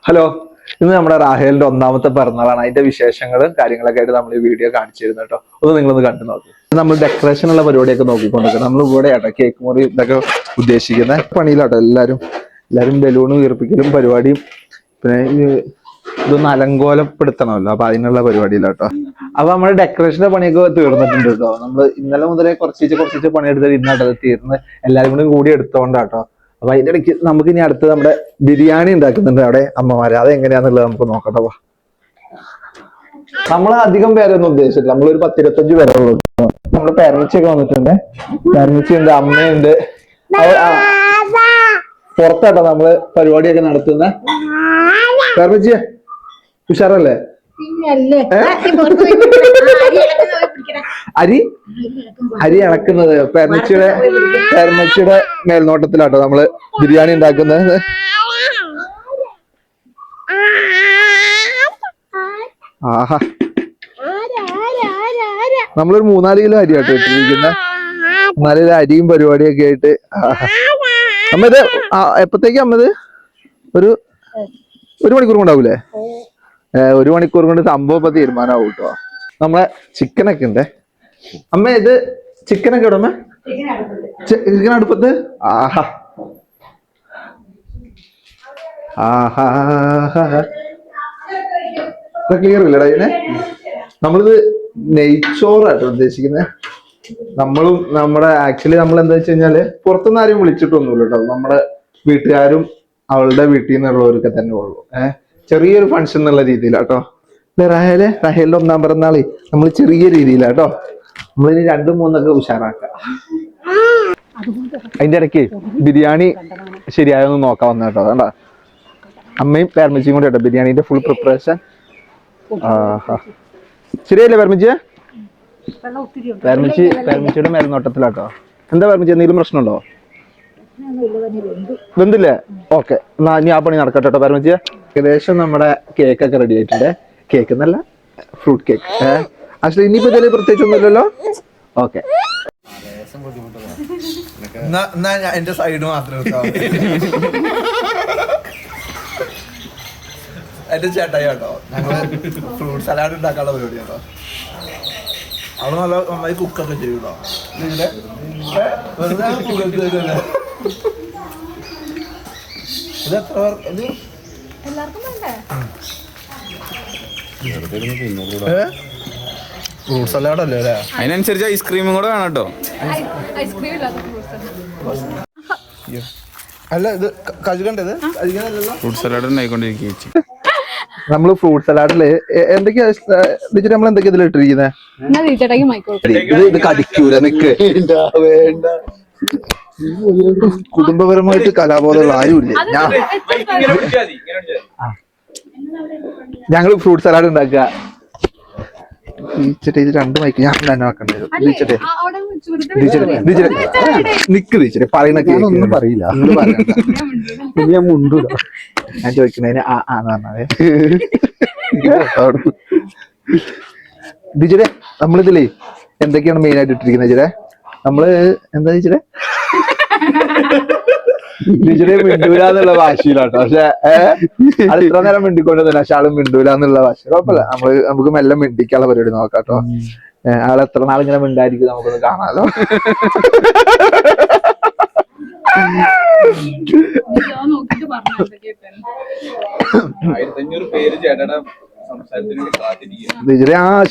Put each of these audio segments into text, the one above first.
Hello, ഇന്ന് നമ്മുടെ റാഹേലിന്റെ ഒന്നാമത്തെ പിറന്നാളാണ്. അതിന്റെ വിശേഷങ്ങളും കാര്യങ്ങളൊക്കെ ആയിട്ട് നമ്മൾ ഈ വീഡിയോ കാണിച്ചു തരുന്നു കേട്ടോ. ഒന്ന് നിങ്ങളൊന്ന് കണ്ടു നോക്കും. നമ്മൾ ഡെക്കറേഷൻ ഉള്ള പരിപാടിയൊക്കെ നോക്കിക്കൊണ്ടിരിക്കും. നമ്മൾ ഇവിടെ കേക്ക് മുറി ഇതൊക്കെ ഉദ്ദേശിക്കുന്ന പണിയിലാട്ടോ. എല്ലാരും ബലൂൺ വീർപ്പിക്കലും പരിപാടിയും പിന്നെ ഇതൊന്ന് അലങ്കോലപ്പെടുത്തണമല്ലോ, അപ്പൊ അതിനുള്ള പരിപാടിയിലാട്ടോ. അപ്പൊ നമ്മുടെ ഡെക്കറേഷന്റെ പണിയൊക്കെ തീർന്നിട്ടുണ്ട് കേട്ടോ. നമ്മൾ ഇന്നലെ മുതലേ കുറച്ച് പണിയെടുത്ത് ഇന്നാട്ടത് തീർന്ന് എല്ലാരും കൂടി എടുത്തോണ്ടാട്ടോ. അപ്പൊ അതിന്റെ ഇടയ്ക്ക് നമുക്ക് ഇനി അടുത്ത് നമ്മുടെ ബിരിയാണി ഉണ്ടാക്കുന്നുണ്ട് അവിടെ അമ്മമാര്. അത് എങ്ങനെയാന്നുള്ളത് നമുക്ക് നോക്കട്ടോ. നമ്മൾ അധികം പേരൊന്നും ഉദ്ദേശിച്ചില്ല. നമ്മളൊരു 10-25 പേരുള്ളൂ. നമ്മള് പേരൻസിയൊക്കെ വന്നിട്ടുണ്ട്. പേരൻസി ഉണ്ട്, അമ്മയുണ്ട്. പുറത്താട്ടോ നമ്മള് പരിപാടിയൊക്കെ നടത്തുന്ന. പേരൻസിയെ ഉഷാറല്ലേ? അരി ഇളക്കുന്നത് പേരമ്മച്ചിയുടെ മേൽനോട്ടത്തിലാട്ടോ നമ്മള് ബിരിയാണി ഉണ്ടാക്കുന്നത്. ആഹാ, നമ്മളൊരു 3-4 കിലോ അരി ആട്ടോ ഇട്ടിരിക്കുന്ന. 4 കിലോ അരിയും പരിപാടിയൊക്കെ ആയിട്ട്. അമ്മ ഇത് എപ്പത്തേക്കും അമ്മ ഇത് ഒരു മണിക്കൂർ കൊണ്ടാവൂലേ? 1 മണിക്കൂർ കൊണ്ട് സംഭവം ഇപ്പൊ തീരുമാനമാവും കേട്ടോ. നമ്മളെ ചിക്കനൊക്കെ ഉണ്ട്. അമ്മ ഇത് ചിക്കനൊക്കെ ഇടമ്മ? ചിക്കൻ അടുപ്പത്ത്. ആഹാ ക്ലിയർ ഇല്ലടാ ഇതിനെ. നമ്മളിത് നെയ്ച്ചോറാട്ടോ ഉദ്ദേശിക്കുന്നത്. ആക്ച്വലി നമ്മൾ എന്താ വെച്ച് കഴിഞ്ഞാല് പുറത്തുനിന്ന് ആരും വിളിച്ചിട്ടൊന്നുമില്ല കേട്ടോ. നമ്മുടെ വീട്ടുകാരും അവളുടെ വീട്ടിൽ നിന്നുള്ളവരൊക്കെ തന്നെ ഉള്ളൂ. ചെറിയൊരു ഫംഗ്ഷൻ എന്നുള്ള രീതിയിലാട്ടോ. റഹേലിന്റെ ഒന്നാം പിറന്നാളി നമ്മൾ ചെറിയ രീതിയിലാട്ടോ. നമ്മളിനി 2-3 ഉഷാറാക്കാം. അതിന്റെ ഇടയ്ക്ക് ബിരിയാണി ശരിയായൊന്ന് നോക്കാൻ വന്ന കേട്ടോ. അതാ അമ്മയും പേരമ്മച്ചിയും കൂടെ കേട്ടോ ബിരിയാണിന്റെ ഫുൾ പ്രിപ്പറേഷൻ. ശരിയല്ലേ പേരമ്മച്ചിയെ? പേരമ്മച്ചിയുടെ മേൽനോട്ടത്തിലാട്ടോ. എന്താ പേരമ്മച്ചി, എന്തെങ്കിലും പ്രശ്നമുണ്ടോ? വെന്തില്ലേ? ഓക്കെ, എന്നാ ഇനി ആ പണി നടക്കട്ടെ കേട്ടോ പേരമ്മച്ചിയെ. ഏകദേശം നമ്മുടെ കേക്കൊക്കെ റെഡി ആയിട്ടുണ്ട്. കേക്ക് എന്നല്ല, ഫ്രൂട്ട് കേക്ക്. ആക്ച്വലി ഇനിയിപ്പോ ഇതിൽ പ്രത്യേകിച്ചൊന്നുമില്ലല്ലോ. ഓക്കെ, എന്റെ സൈഡ് മാത്രം കേട്ടോ. എന്റെ ചേട്ടായി കേട്ടോ. ഞങ്ങള് ഫ്രൂട്ട് സലാഡ് ഉണ്ടാക്കാനുള്ള പരിപാടി കേട്ടോ. അവള് നല്ല നന്നായി കുക്കൊക്കെ ചെയ്യും കേട്ടോ. ഇത് എത്ര ഫ്രൂട്ട് സലാഡ് അല്ലേ അല്ലേ? അതിനനുസരിച്ച് ഐസ്ക്രീമും കൂടെ വേണം കേട്ടോ. അല്ല ഇത് കഴുകണ്ടത് ഫ്രൂട്ട് സലാഡ് ഉണ്ടായിക്കൊണ്ടിരിക്കും. നമ്മള് ഫ്രൂട്ട് സലാഡില് എന്തൊക്കെയാ നമ്മൾ എന്തൊക്കെയാ ഇതിൽ ഇട്ടിരിക്കുന്നത്? ഇത് കടിക്കൂല, നിക്ക് വേണ്ട. കുടുംബപരമായിട്ട് കലാബോധമുള്ള ആരുമില്ല. ഞങ്ങള് ഫ്രൂട്ട് സലാഡ് ഉണ്ടാക്കുക. ഇത് 2 മൈക്ക് ഞാൻ തന്നെ വെക്കേണ്ടി വരും. നിക്ക് പറയണ ഒന്നും പറയില്ല. ഞാൻ മുണ്ടൂല. ഞാൻ ചോദിക്കുന്നതിന് ഡിജറെ നമ്മളിതിലേ എന്തൊക്കെയാണ് മെയിൻ ആയിട്ട് ഇട്ടിരിക്കുന്നത്? ജിരെ നമ്മള് എന്താ ജിരെ ഡിജറെ മിണ്ടൂല എന്നുള്ള ഭാഷയിലാട്ടോ. പക്ഷെ അത് ഇത്ര നേരം മിണ്ടിക്കൊണ്ടിരുന്നില്ല. പക്ഷെ ആള് മിണ്ടൂല എന്നുള്ള ഭാഷ. കുഴപ്പമില്ല, നമുക്ക് മെല്ലെ മിണ്ടിക്കാനുള്ള പരിപാടി നോക്കാട്ടോ. ആൾ എത്ര നാളിങ്ങനെ മിണ്ടായിരിക്കും നമുക്കൊന്ന് കാണാലോ.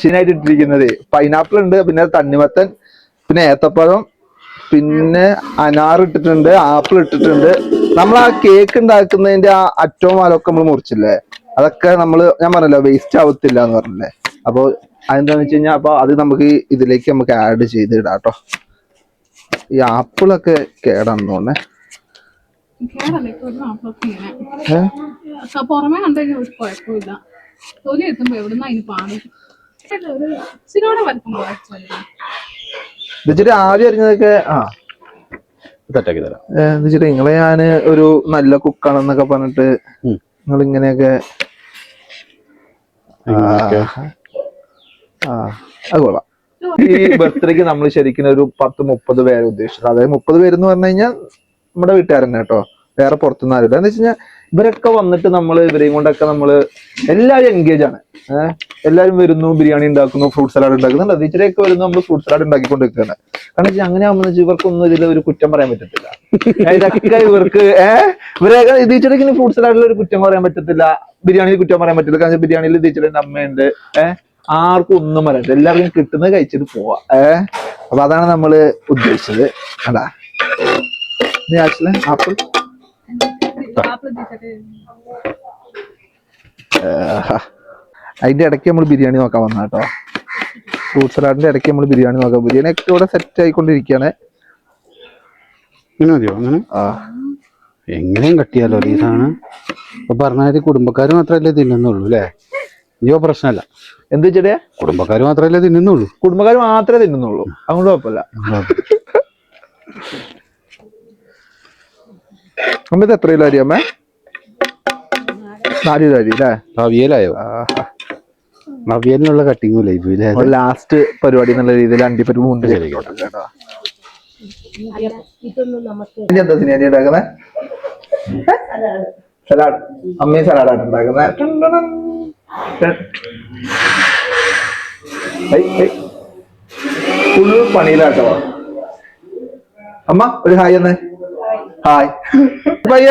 ശരിയായിട്ട് ഇട്ടിരിക്കുന്നത് പൈനാപ്പിൾ ഉണ്ട്, പിന്നെ തണ്ണിമത്തൻ, പിന്നെ ഏത്തപ്പഴം, പിന്നെ അനാർ ഇട്ടിട്ടുണ്ട്, ആപ്പിൾ ഇട്ടിട്ടുണ്ട്. നമ്മൾ ആ കേക്ക് ഉണ്ടാക്കുന്നതിന്റെ ആ അറ്റവും മാലൊക്കെ നമ്മൾ മുറിച്ചില്ലേ, അതൊക്കെ ഞാൻ പറഞ്ഞല്ലോ വേസ്റ്റ് ആവത്തില്ല എന്ന് പറഞ്ഞില്ലേ. അപ്പൊ അതെന്താന്ന് വെച്ച് കഴിഞ്ഞാൽ അപ്പൊ അത് ഇതിലേക്ക് നമുക്ക് ആഡ് ചെയ്തിടാം കേട്ടോ. ഈ ആപ്പിളൊക്കെ കേടാണെന്ന് തോന്നേ. ആദ്യം അറിഞ്ഞതൊക്കെ സെറ്റാക്കി തരാം. നിങ്ങളെ ഞാന് ഒരു നല്ല കുക്കാണെന്നൊക്കെ പറഞ്ഞിട്ട് നിങ്ങൾ ഇങ്ങനെയൊക്കെ അത് കൊള്ളാം. ഈ ബർത്ത്ഡേക്ക് നമ്മൾ ശരിക്കും ഒരു 10-30 പേരെ ഉദ്ദേശിച്ചത്. അതായത് 30 പേരെന്ന് പറഞ്ഞു കഴിഞ്ഞാൽ നമ്മുടെ വീട്ടുകാരന്നെ കേട്ടോ, വേറെ പുറത്തുനിന്ന് ആരില്ല. എന്ന് വെച്ച് കഴിഞ്ഞാൽ ഇവരൊക്കെ വന്നിട്ട് ഇവരെയും കൊണ്ടൊക്കെ എല്ലാവരും എൻഗേജ് ആണ്. എല്ലാവരും വരുന്നു, ബിരിയാണി ഉണ്ടാക്കുന്നു, ഫ്രൂട്ട് സലാഡ് ഉണ്ടാക്കുന്നുണ്ട്. ടീച്ചറൊക്കെ വരുന്നു, നമ്മൾ ഫ്രൂട്ട് സലാഡ് ഉണ്ടാക്കിക്കൊണ്ടിരിക്കുകയാണ്. കാരണം അങ്ങനെ ആകുമ്പോൾ ഇവർക്കൊന്നും ഇതിൽ ഒരു കുറ്റം പറയാൻ പറ്റത്തില്ല. ഇതൊക്കെ ഇവർക്ക് ഇവരൊക്കെ ടീച്ചർക്ക് ഫ്രൂട്ട് സലാഡിൽ ഒരു കുറ്റം പറയാൻ പറ്റത്തില്ല, ബിരിയാണിയിൽ കുറ്റം പറയാൻ പറ്റില്ല. കാരണം ബിരിയാണിയിൽ ടീച്ചറിന്റെ അമ്മയുണ്ട്. ആർക്കും ഒന്നും പറയാം, എല്ലാവർക്കും കിട്ടുന്നത് കഴിച്ചിട്ട് പോവാ. അപ്പൊ അതാണ് നമ്മള് ഉദ്ദേശിച്ചത്. അതാ ആപ്പിൾ അതിന്റെ ഇടയ്ക്ക് നമ്മൾ ബിരിയാണി നോക്കാൻ വന്ന കേട്ടോ. ഫ്രൂട്ട് സലാഡിന്റെ ഇടയ്ക്ക് നമ്മൾ ബിരിയാണി നോക്കാം. ബിരിയാണി ഒക്കെ ഇവിടെ സെറ്റ് ആയിക്കൊണ്ടിരിക്കുകയാണ്. മതിയോ അങ്ങനെ? എങ്ങനെയും കട്ടിയാലോ ഈ സാധനം. ഇപ്പൊ പറഞ്ഞാൽ കുടുംബക്കാർ മാത്രമല്ലേ തിന്നുന്നുള്ളൂ അല്ലേ? ഇനിയോ പ്രശ്നമല്ല. എന്ത് വെച്ചിട്ടേ? കുടുംബക്കാർ മാത്രമല്ലേ തിന്നുന്നുള്ളൂ. കുടുംബക്കാർ മാത്രമേ തിന്നുന്നുള്ളൂ, അതുകൊണ്ട് കുഴപ്പമില്ല. അമ്മ ഇത് എത്ര കിലോ അരി അമ്മ? 4 കിലോ അരി അല്ലേ? അവിയലായോ? അവിയലിനുള്ള കട്ടിങ്ങും ലാസ്റ്റ് പരിപാടി എന്നുള്ള രീതിയിൽ അണ്ടിപ്പരിപ്പ് മുണ്ട് കേട്ടോ. ഇനി എന്താ സിനിമ ഉണ്ടാക്കുന്നത്? സലാഡ്. അമ്മയും സലാഡാണ് ഉണ്ടാക്കുന്നത്. ഫുൾ പണിയിലാട്ടോ. അമ്മ ഒരു ഹായ് എന്ന്. ഹായ് പയ്യ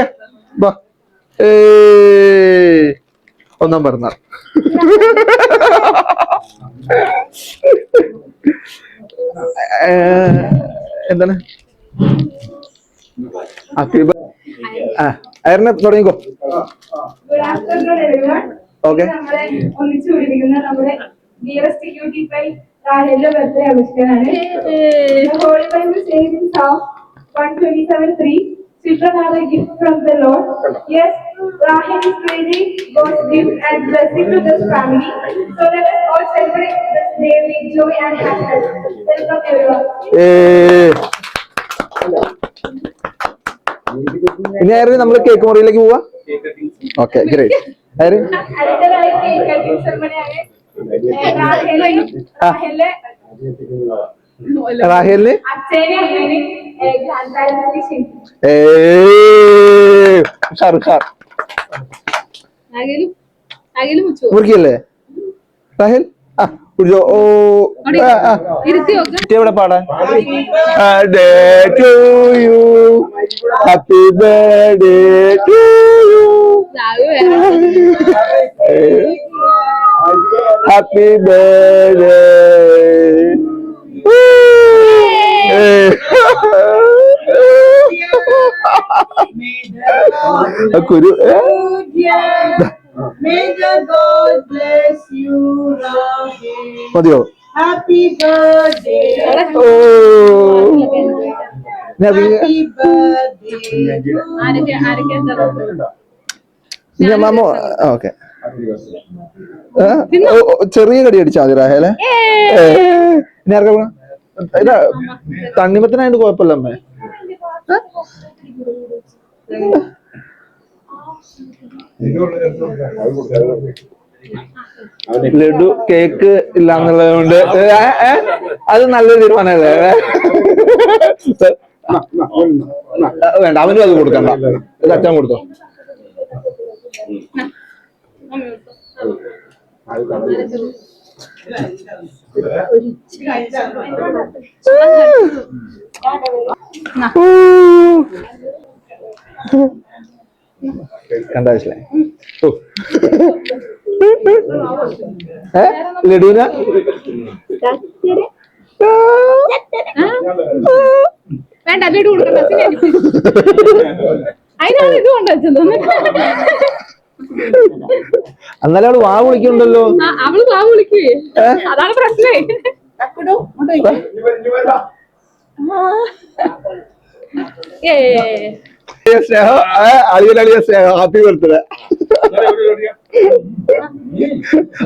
ഒന്നാം പറഞ്ഞ എന്താണ് അയറിനെ തുടങ്ങിക്കോ. Okay. Rahel birthday ആഘോഷിക്കാനാണ്. The Holy Bible says in Psalm 127:3, children are a gift from the Lord. Yes, Rahel is really God's gift and blessing to this family. So let us all celebrate this day with joy and happiness. Welcome everyone. ഇനി ആയിരുന്നു നമ്മൾ cake മുറിയിലേക്ക് പോവാ. Okay great. അടുത്തതായി cake cutting ceremony ആണ്. റാഹേലിന് മുറിക്കല്ലേ റാഹേൽ? എവിടെ പാടാൻ? Happy birthday to you, happy birthday. Guru. May the God bless you, Rahel. Madio. Happy birthday. Oh. Happy birthday. Yeah, Mamo. Okay. ചെറിയ കടി അടിച്ചാ മതി റാഹേലെ. ഇനി ആർക്കാ പോണ? ഇല്ല തണ്ണിമത്തനായിട്ട് കുഴപ്പമില്ല അമ്മേ. ലഡു കേക്ക് ഇല്ല എന്നുള്ളത് കൊണ്ട് അത് നല്ലൊരു തീരുമാനമല്ലേ? വേണ്ട, അവനും അത് കൊടുക്കണ്ട, ഇത് അച്ഛൻ കൊടുത്തോ. കണ്ട മനസ്സിലായി. ലഡുന വേണ്ട, ലഡു കൊടുക്കണ്ട. അതിനാണ് ഇത് കൊണ്ടുവച്ചത്. എന്നാലും അവള് വാ വിളിക്കുന്നുണ്ടല്ലോ. അവള് വാ വിളിക്കേ, അതാണ് പ്രശ്നേ. സ്നേഹം അളിയനളിയ സ്നേഹം. Happy birthday.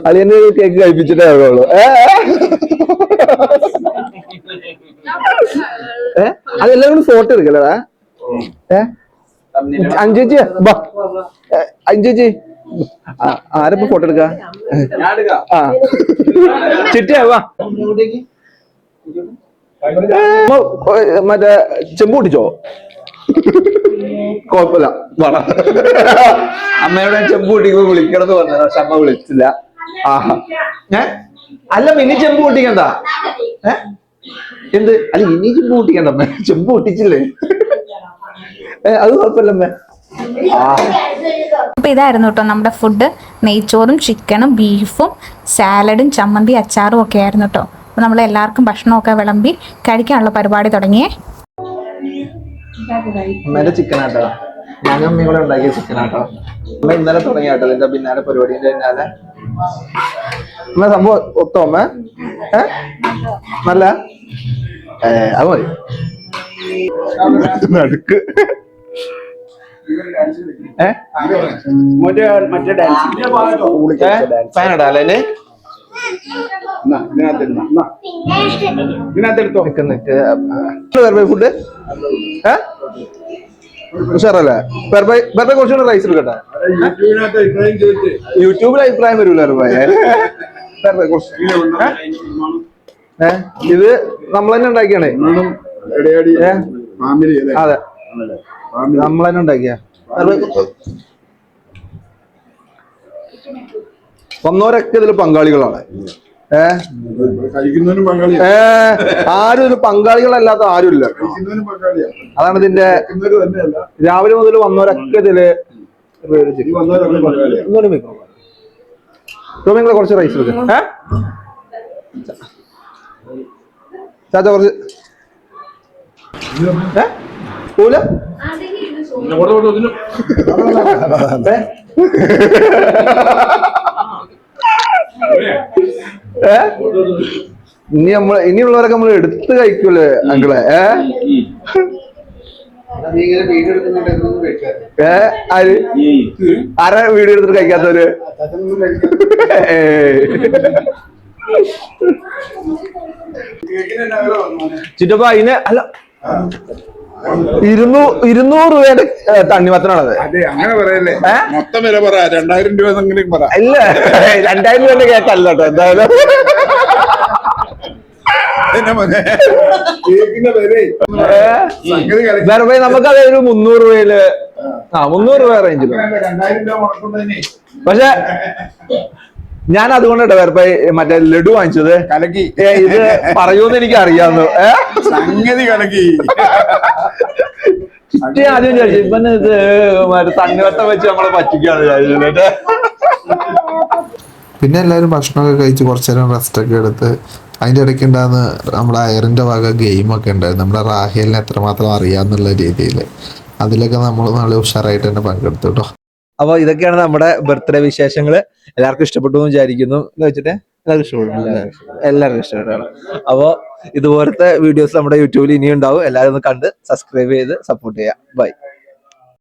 അളിയന് കേക്ക് കഴിപ്പിച്ചിട്ടേ ആവുള്ളൂ. അതെല്ലാം കൂടി ഫോട്ടോ എടുക്കല്ലടാ. അഞ്ചേച്ചി ബാ, അഞ്ചേച്ചി ആരപ്പോ ഫോട്ടോ എടുക്ക? ആ ചിട്ടിയാ വാ. മറ്റേ ചെമ്പ് പൊട്ടിച്ചോ? കുഴപ്പമില്ല വള അമ്മയോട് ഞാൻ ചെമ്പ് കൂട്ടിക്ക് വിളിക്കണമെന്ന് പറഞ്ഞത്, പക്ഷെ അമ്മ വിളിച്ചില്ല. അല്ല ഇനി ചെമ്പ് കൂട്ടിക്കണ്ട. എന്ത് അല്ല ഇനി ചെമ്പ് കൂട്ടിക്കണ്ട അമ്മ, ചെമ്പ് കൂട്ടിച്ചില്ലേ. അത് കുഴപ്പമില്ല അമ്മ. അപ്പോൾ ഇതായിരുന്നു കേട്ടോ നമ്മുടെ ഫുഡ്. നെയ്ച്ചോറും ചിക്കനും ബീഫും സാലഡും ചമ്മന്തി അച്ചാറും ഒക്കെ ആയിരുന്നു കേട്ടോ. അപ്പോൾ നമ്മൾ എല്ലാവർക്കും ഭക്ഷണമൊക്കെ വിളമ്പി കഴിക്കാനുള്ള പരിപാടി തുടങ്ങിയേ. അമ്മേന്റെ ചിക്കനാട്ടോ, ഞാനും അമ്മയും കൂടെ ഉണ്ടാക്കിയ ചിക്കനാട്ടോ. അമ്മ ഇന്നലെ തുടങ്ങിയാട്ടോ ഇതിന്റെ പിന്നാലെ പരിപാടിന്റെ പിന്നാലെ. അമ്മ സംഭവം ഒത്തോ അമ്മ? നല്ല അത് മതി. നടുക്ക് ഫാനടാല്ലേ ഫുഡ് ഉഷാറല്ലേ? കുറച്ചുകൂടെ റൈസ് എടുക്കട്ടെ. യൂട്യൂബിൽ അഭിപ്രായം വരൂല. ഇത് നമ്മൾ തന്നെ ഉണ്ടാക്കിയാണേ. അതെ നമ്മൾ തന്നെ ഉണ്ടാക്കിയ. വന്നവരൊക്കെ ഇതിൽ പങ്കാളികളാണ്. ആരും ഇതിൽ പങ്കാളികളല്ലാത്ത ആരുമില്ല. അതാണ് ഇതിന്റെ രാവിലെ മുതൽ വന്നവരൊക്കെ ഇതില്. നിങ്ങളെ കുറച്ച് റൈസ് എടുക്കും. ചാച്ച കുറച്ച് പോല ഇനിയുള്ളവരൊക്കെ നമ്മൾ എടുത്ത് കഴിക്കൂലേ അങ്കിളെ? ആരാ വീഡിയോ എടുത്തിട്ട് കഴിക്കാത്തവര്? ചിറ്റപ്പ അതിന് അല്ല 200 രൂപയുടെ തണ്ണിമത്തനാണത്. അങ്ങനെ പറയല്ലേ, മൊത്തം വില പറ. 2000 രൂപ പറ. ഇല്ല 2000 രൂപയുടെ കേക്കല്ല കേട്ടോ. എന്തായാലും നമുക്കത് ഒരു 300 രൂപയില് 300 രൂപ റേഞ്ചില്. പക്ഷെ ഞാൻ അതുകൊണ്ടാ വേറെ മറ്റേ ലഡു വാങ്ങിച്ചത്. കലക്കി ഇത് പറയൂന്ന് എനിക്ക് അറിയാവുന്നു. സംഗതി കലക്കി. ആദ്യം ചോദിച്ചു ഇവന് ഇത് മറ്റേ തണ്ണിവട്ടം വെച്ച് നമ്മളെ പറ്റിക്കാണ് വിചാരിച്ചിട്ട്. പിന്നെ എല്ലാവരും ഭക്ഷണമൊക്കെ കഴിച്ച് കുറച്ചു നേരം റെസ്റ്റ് ഒക്കെ എടുത്ത് അതിൻ്റെ ഇടയ്ക്ക് ഉണ്ടാകുന്ന നമ്മുടെ അയറിൻ്റെ വക ഗെയിമൊക്കെ ഉണ്ടായിരുന്നു. നമ്മുടെ റാഹേലിനെ എത്രമാത്രം അറിയാമെന്നുള്ള രീതിയിൽ അതിലൊക്കെ നമ്മൾ നല്ല ഉഷാറായിട്ട് തന്നെ പങ്കെടുത്തു കേട്ടോ. അപ്പൊ ഇതൊക്കെയാണ് നമ്മുടെ ബർത്ത്ഡേ വിശേഷങ്ങള്. എല്ലാവർക്കും ഇഷ്ടപ്പെട്ടു എന്ന് വിചാരിക്കുന്നു. വെച്ചിട്ട് എല്ലാവർക്കും ഇഷ്ടപ്പെട്ടു. അപ്പൊ ഇതുപോലത്തെ വീഡിയോസ് നമ്മുടെ യൂട്യൂബിൽ ഇനിയും ഉണ്ടാവും. എല്ലാവരും ഒന്ന് കണ്ട് സബ്സ്ക്രൈബ് ചെയ്ത് സപ്പോർട്ട് ചെയ്യാം. ബൈ.